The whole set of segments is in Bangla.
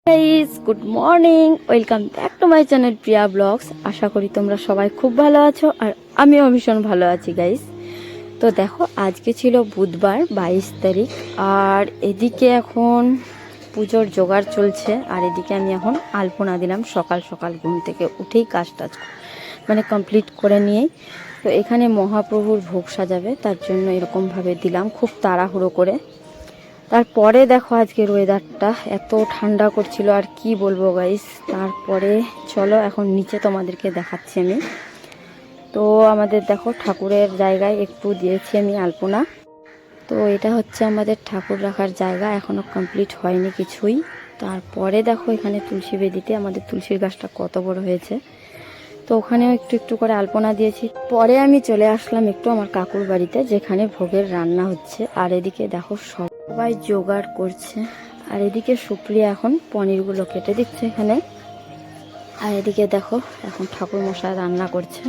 Guys, good morning, welcome back to my channel Priya blogs. আশা করি তোমরা সবাই খুব ভালো আছো আর আমিও ভীষণ ভালো আছি গাইস। তো দেখো, আজকে ছিল বুধবার 22 তারিখ আর এদিকে এখন পুজোর জোগাড় চলছে। আর এদিকে আমি এখন আলপনা দিলাম সকাল সকাল ঘুম থেকে উঠেই কাজ কমপ্লিট করে নিয়েই। তো এখানে মহাপ্রভুর ভোগ সাজাবে, তার জন্য এরকমভাবে দিলাম খুব তাড়াহুড়ো করে। তারপরে দেখো আজকের ওয়েদারটা এত ঠান্ডা করছিল আর কি বলবো গাইস। তারপরে চলো এখন নিচে তোমাদেরকে দেখাচ্ছি আমি। তো আমাদের দেখো ঠাকুরের জায়গায় একটু দিয়েছি আমি আলপনা। তো এটা হচ্ছে আমাদের ঠাকুর রাখার জায়গা, এখনো কমপ্লিট হয়নি কিছুই। তারপরে দেখো এখানে তুলসী বেদিতে আমাদের তুলসীর গাছটা কত বড় হয়েছে, তো ওখানেও একটু একটু করে আলপনা দিয়েছি। পরে আমি চলে আসলাম একটু আমার কাকুর বাড়িতে, যেখানে ভোগের রান্না হচ্ছে। আর এদিকে দেখো সবাই জোগাড় করছে, আর এদিকে সুপ্রিয়া এখন পনিরগুলো কেটে দিচ্ছে এখানে। আর এদিকে দেখো এখন ঠাকুর মশাই রান্না করছে।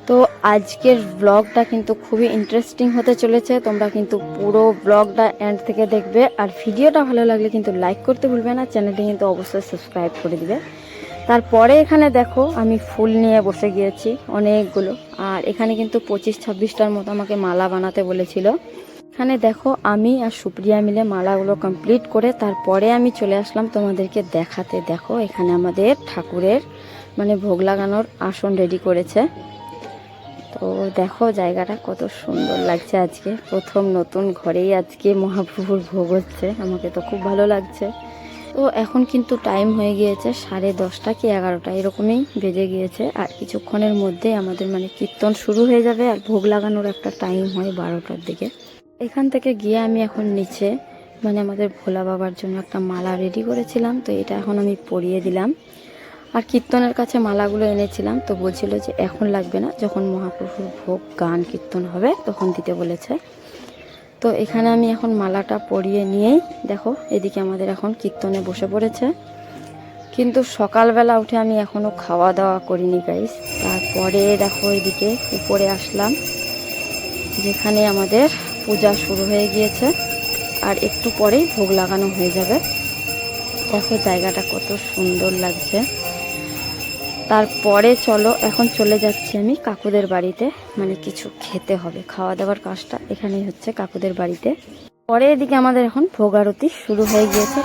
তো আজকের ব্লগটা কিন্তু খুবই ইন্টারেস্টিং হতে চলেছে, তোমরা কিন্তু পুরো ব্লগটা এন্ড থেকে দেখবে। আর ভিডিওটা ভালো লাগলে কিন্তু লাইক করতে ভুলবে না, চ্যানেলটি কিন্তু অবশ্যই সাবস্ক্রাইব করে দিবে। তারপরে এখানে দেখো আমি ফুল নিয়ে বসে গিয়েছি অনেকগুলো। আর এখানে কিন্তু 25-26টার মতো আমাকে মালা বানাতে বলেছিল। এখানে দেখো আমি আর সুপ্রিয়া মিলে মালাগুলো কমপ্লিট করে তারপরে আমি চলে আসলাম তোমাদেরকে দেখাতে। দেখো এখানে আমাদের ঠাকুরের ভোগ লাগানোর আসন রেডি করেছে। তো দেখো জায়গাটা কত সুন্দর লাগছে। আজকে প্রথম নতুন ঘরেই আজকে মহাপ্রভুর ভোগ হচ্ছে, আমাকে তো খুব ভালো লাগছে। তো এখন কিন্তু টাইম হয়ে গিয়েছে 10:30 কি 11টা এরকমই বেজে গিয়েছে। আর কিছুক্ষণের মধ্যে আমাদের কীর্তন শুরু হয়ে যাবে। আর ভোগ লাগানোর একটা টাইম হয় 12টার দিকে। এখান থেকে গিয়ে আমি এখন নিচে আমাদের ভোলা বাবার জন্য একটা মালা রেডি করেছিলাম, তো এটা এখন আমি পরিয়ে দিলাম। আর কীর্তনের কাছে মালাগুলো এনেছিলাম, তো বলছিল যে এখন লাগবে না, যখন মহাপ্রভুর ভোগ গান কীর্তন হবে তখন দিতে বলেছে। তো এখানে আমি এখন মালাটা পরিয়ে নিয়েই দেখো এদিকে আমাদের এখন কীর্তনে বসে পড়েছে। কিন্তু সকালবেলা উঠে আমি এখনও খাওয়া দাওয়া করিনি গাইস। তারপরে দেখো এদিকে উপরে আসলাম, যেখানে আমাদের পূজা শুরু হয়ে গিয়েছে আর একটু পরেই ভোগ লাগানো হয়ে যাবে। দেখো জায়গাটা কত সুন্দর লাগছে। তারপরে চলো এখন চলে যাচ্ছি আমি কাকুদের বাড়িতে, কিছু খেতে হবে, খাওয়া দাওয়ার কাজটা এখানেই হচ্ছে কাকুদের বাড়িতে। পরে এদিকে আমাদের এখন ভোগ আরতি শুরু হয়ে গিয়েছে।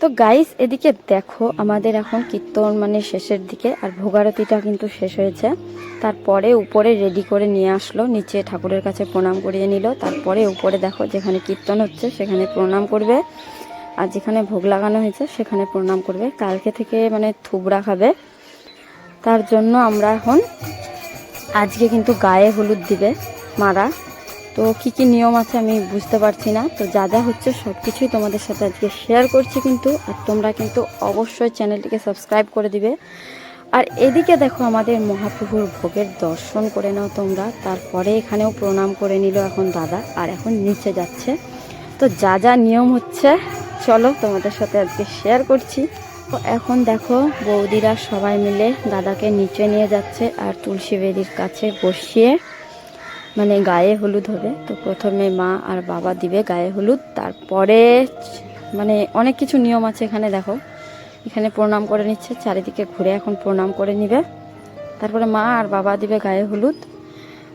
তো গাইস এদিকে দেখো আমাদের এখন কীর্তন মানে শেষের দিকে, আর ভোগারতিটা কিন্তু শেষ হয়েছে। তারপরে উপরে রেডি করে নিয়ে আসলো, নিচে ঠাকুরের কাছে প্রণাম করিয়ে নিল। তারপরে উপরে দেখো যেখানে কীর্তন হচ্ছে সেখানে প্রণাম করবে, আর যেখানে ভোগ লাগানো হয়েছে সেখানে প্রণাম করবে। কালকে থেকে মানে থুবড়া খাবে, তার জন্য আমরা এখন আজকে কিন্তু গায়ে হলুদ দিবে মারা। তো কী কী নিয়ম আছে আমি বুঝতে পারছি না, তো যা যা হচ্ছে সব কিছুই তোমাদের সাথে আজকে শেয়ার করছি কিন্তু। আর তোমরা কিন্তু অবশ্যই চ্যানেলটিকে সাবস্ক্রাইব করে দিবে। আর এদিকে দেখো আমাদের মহাপ্রভুর ভোগের দর্শন করে নাও তোমরা। তারপরে এখানেও প্রণাম করে নিল এখন দাদা, আর এখন নিচে যাচ্ছে। তো যা যা নিয়ম হচ্ছে চলো তোমাদের সাথে আজকে শেয়ার করছি। তো এখন দেখো বৌদিরা সবাই মিলে দাদাকে নিচে নিয়ে যাচ্ছে, আর তুলসী বেদির কাছে বসিয়ে মানে গায়ে হলুদ হবে। তো প্রথমে মা আর বাবা দিবে গায়ে হলুদ, তারপরে মানে অনেক কিছু নিয়ম আছে এখানে দেখো। এখানে প্রণাম করে নিচ্ছে, চারিদিকে ঘুরে এখন প্রণাম করে নিবে। তারপরে মা আর বাবা দিবে গায়ে হলুদ,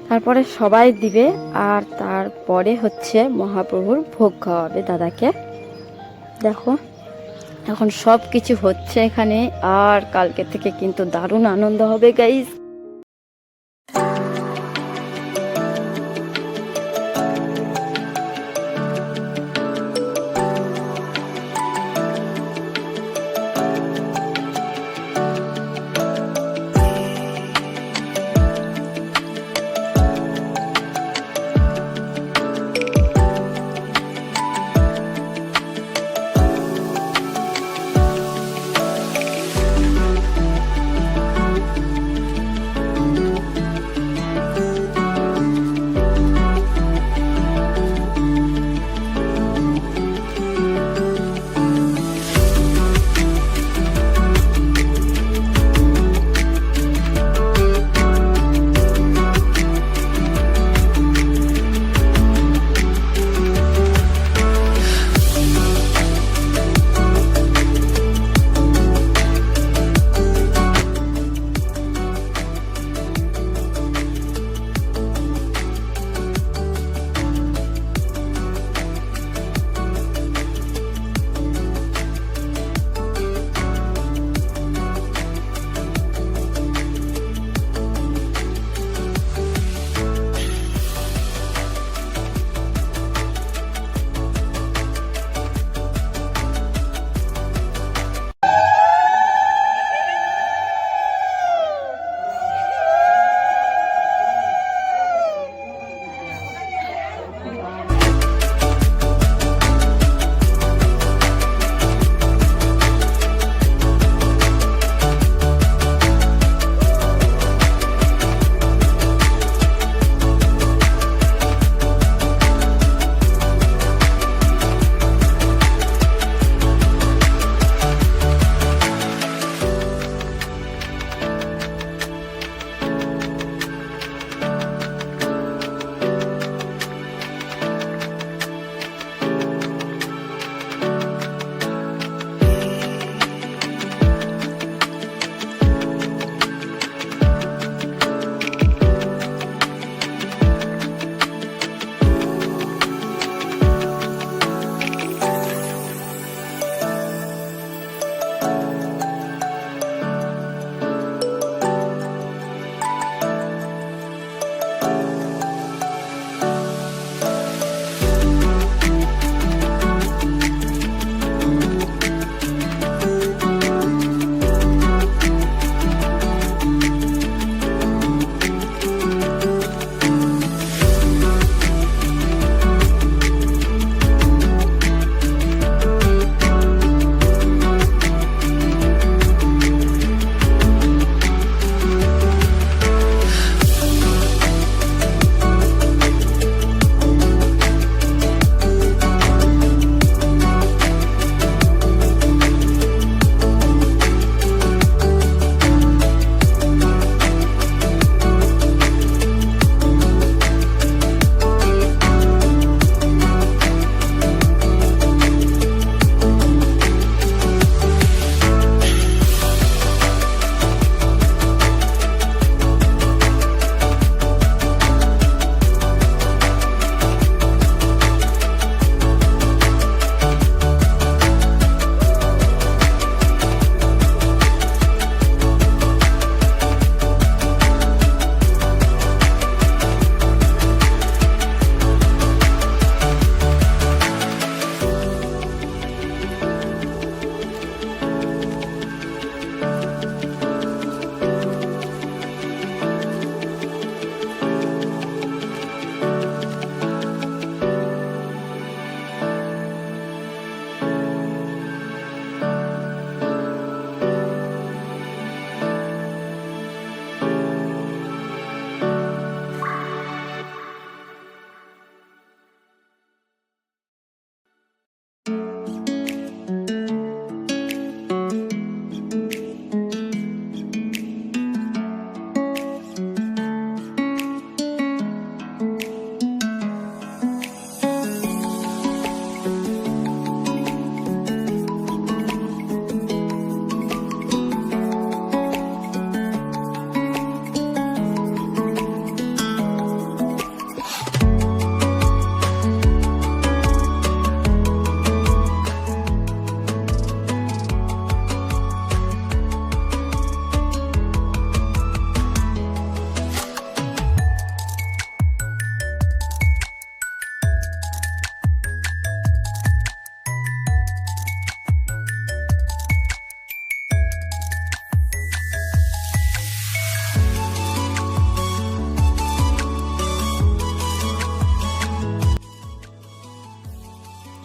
তারপরে সবাই দিবে। আর তারপরে হচ্ছে মহাপ্রভুর ভোগ খাওয়াবে দাদাকে। দেখো এখন সব কিছু হচ্ছে এখানে, আর কালকে থেকে কিন্তু দারুণ আনন্দ হবে গাইস।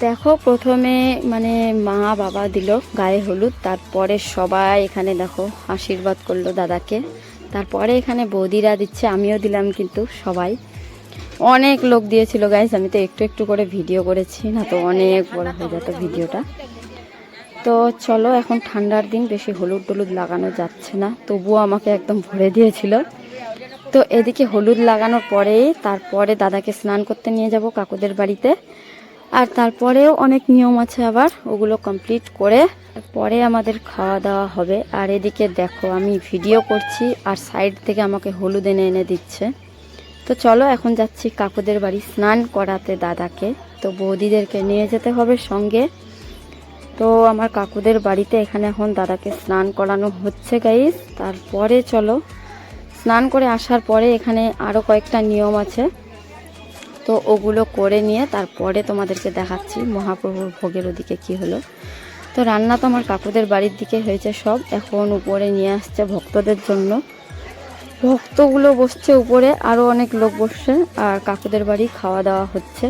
দেখো প্রথমে মানে মা বাবা দিল গায়ে হলুদ, তারপরে সবাই এখানে দেখো আশীর্বাদ করলো দাদাকে, তারপরে এখানে বৌদিরা দিচ্ছে, আমিও দিলাম, কিন্তু সবাই অনেক লোক দিয়েছিল গাইস, আমি তো একটু একটু করে ভিডিও করেছি, না তো অনেক বড় হয়ে যেত ভিডিওটা। তো চলো, এখন ঠান্ডার দিন, বেশি হলুদ টলুদ লাগানো যাচ্ছে না, তবুও আমাকে একদম ভরে দিয়েছিল। তো এদিকে হলুদ লাগানোর পরেই তারপরে দাদাকে স্নান করতে নিয়ে যাব কাকুদের বাড়িতে, আর তারপরেও অনেক নিয়ম আছে আবার, ওগুলো কমপ্লিট করে পরে আমাদের খাওয়া দাওয়া হবে। আর এদিকে দেখো আমি ভিডিও করছি আর সাইড থেকে আমাকে হলুদ এনে এনে দিচ্ছে। তো চলো এখন যাচ্ছি কাকুদের বাড়ি স্নান করাতে দাদাকে, তো বৌদিদেরকে নিয়ে যেতে হবে সঙ্গে। তো আমার কাকুদের বাড়িতে এখানে এখন দাদাকে স্নান করানো হচ্ছে গাইস। তারপরে চলো, স্নান করে আসার পরে এখানে আরও কয়েকটা নিয়ম আছে, তো ওগুলো করে নিয়ে তারপরে তোমাদেরকে দেখাচ্ছি মহাপ্রভুর ভোগের ওদিকে কি হলো। তো রান্না তো আমার কাকুদের বাড়ির দিকে হয়েছে সব, এখন উপরে নিয়ে আসছে ভক্তদের জন্য, ভক্তগুলো বসছে উপরে, আরও অনেক লোক বসছে, আর কাকুদের বাড়ি খাওয়া দাওয়া হচ্ছে।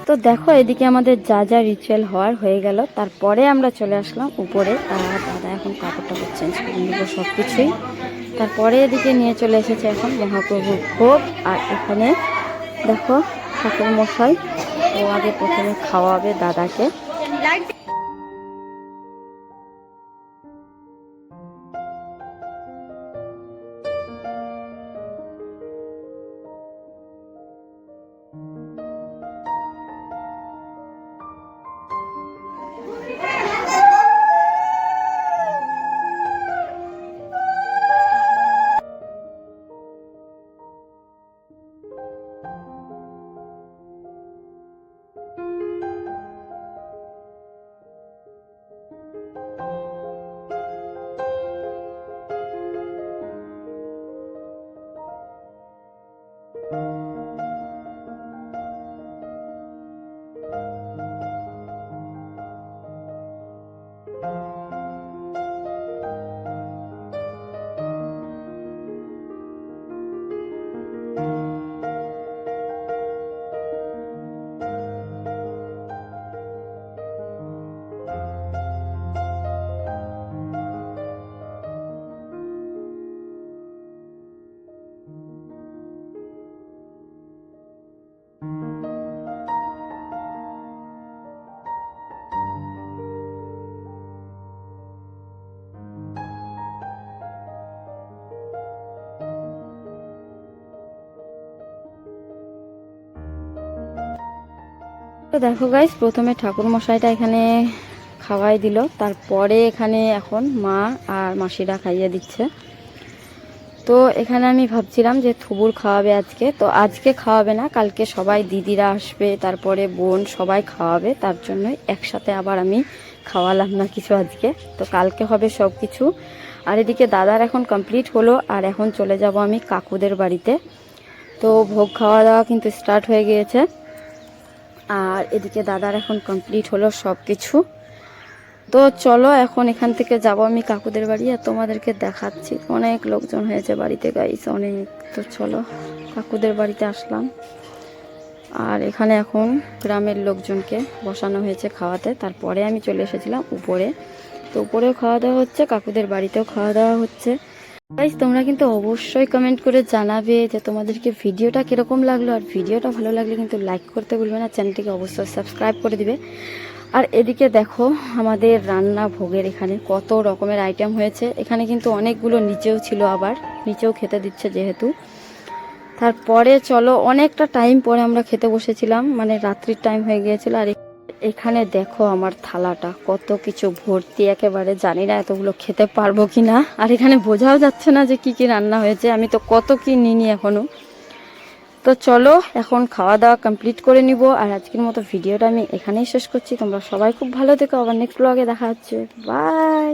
তো দেখো এদিকে আমাদের যা যা রিচুয়াল হওয়ার হয়ে গেল, তারপরে আমরা চলে আসলাম উপরে, আর দাদা এখন কাপড় টাপড় চেঞ্জ করে নিল সব কিছুই। তারপরে এদিকে নিয়ে চলে এসেছে এখন মহাপ্রভুর ভোগ, আর এখানে দেখো ঠাকুর মশাই, ও আগে প্রথমে খাওয়াবে দাদাকে। তো দেখো গাইস, প্রথমে ঠাকুর মশাইটা এখানে খাওয়াই দিল, তারপরে এখানে এখন মা আর মাসিরা খাইয়ে দিচ্ছে। তো এখানে আমি ভাবছিলাম যে থুবুর খাওয়াবে আজকে, তো আজকে খাওয়াবে না, কালকে সবাই দিদিরা আসবে, তারপরে বোন সবাই খাওয়াবে, তার জন্যই একসাথে আবার আমি খাওয়ালাম না কিছু আজকে। তো কালকে হবে সব কিছু। আর এদিকে দাদার এখন কমপ্লিট হলো, আর এখন চলে যাব আমি কাকুদের বাড়িতে। তো ভোগ খাওয়া দাওয়া কিন্তু স্টার্ট হয়ে গিয়েছে, আর এদিকে দাদার এখন কমপ্লিট হলো সব কিছু। তো চলো এখন এখান থেকে যাব আমি কাকুদের বাড়ি, আর তোমাদেরকে দেখাচ্ছি। অনেক লোকজন হয়েছে বাড়িতে গাইস, অনেক। তো চলো কাকুদের বাড়িতে আসলাম, আর এখানে এখন গ্রামের লোকজনকে বসানো হয়েছে খাওয়াতে। তারপরে আমি চলে এসেছিলাম উপরে, তো উপরেও খাওয়া দাওয়া হচ্ছে, কাকুদের বাড়িতেও খাওয়া দাওয়া হচ্ছে। গাইস তোমরা কিন্তু অবশ্যই কমেন্ট করে জানাবে যে তোমাদেরকে ভিডিওটা কীরকম লাগলো, আর ভিডিওটা ভালো লাগলে কিন্তু লাইক করতে ভুলবে না, চ্যানেলটিকে অবশ্যই সাবস্ক্রাইব করে দিবে। আর এদিকে দেখো আমাদের রান্না ভোগের এখানে কত রকমের আইটেম হয়েছে। এখানে কিন্তু অনেকগুলো নিচেও ছিল, আবার নিচেও খেতে দিচ্ছে যেহেতু। তারপরে চলো অনেকটা টাইম পরে আমরা খেতে বসেছিলাম, মানে রাত্রির টাইম হয়ে গিয়েছিল। আর এখানে দেখো আমার থালাটা কত কিছু ভর্তি, একেবারে জানি না এতগুলো খেতে পারবো কি না। আর এখানে বোঝাও যাচ্ছে না যে কি কি রান্না হয়েছে, আমি তো কত কি নিইনি এখনো। তো চলো এখন খাওয়া দাওয়া কমপ্লিট করে নিব, আর আজকের মতো ভিডিওটা আমি এখানেই শেষ করছি। তোমরা সবাই খুব ভালো থেকো, আবার নেক্সট ব্লগে দেখা হচ্ছে, বাই।